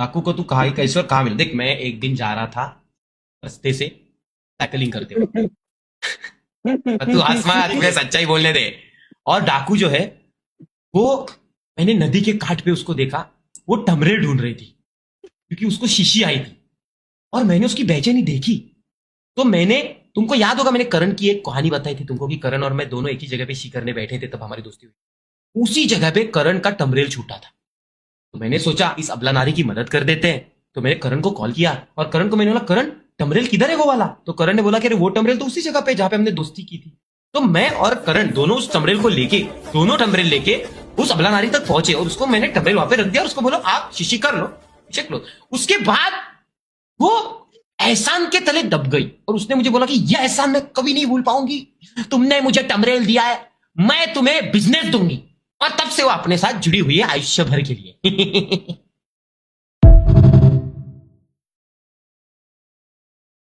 काकू को तू कहा कैसे कहा मिल देख, मैं एक दिन जा रहा था रास्ते से टैकलिंग करते हुए। तू हंस मत, मैं सच्चाई बोलने दे। और डाकू जो है वो, मैंने नदी के घाट पे उसको देखा, वो टमरेल ढूंढ रही थी क्योंकि उसको शीशी आई थी। और मैंने उसकी बेचैनी देखी, तो मैंने, तुमको याद होगा मैंने करण की एक कहानी बताई थी तुमको कि करण और मैं दोनों एक ही जगह पे शी करने बैठे थे, तब हमारी दोस्ती हुई। उसी जगह पे करण का टमरेल छूटा था। तो मैंने सोचा इस अबला नारी की मदद कर देते हैं। तो मैंने करण को कॉल किया और करण को मैंने बोला, करण टमरेल किधर है वो वाला? तो करण ने बोला कि अरे वो टमरेल तो उसी जगह पे जहां पे हमने दोस्ती की थी। तो मैं और करण दोनों उस टमरेल को लेके, दोनों टमरेल लेके उस अबला नारी तक पहुंचे और उसको मैंने टमरेल वहां पे रख दिया और उसको बोलो आप शीशी कर लो, चेक लो। उसके बाद वो एहसान के तले दब गई और उसने मुझे बोला कि यह एहसान मैं कभी नहीं भूल पाऊंगी, तुमने मुझे टमरेल दिया है, मैं तुम्हें बिजनेस दूंगी। और तब से वो अपने साथ जुड़ी हुई है आयुष्य भर के लिए।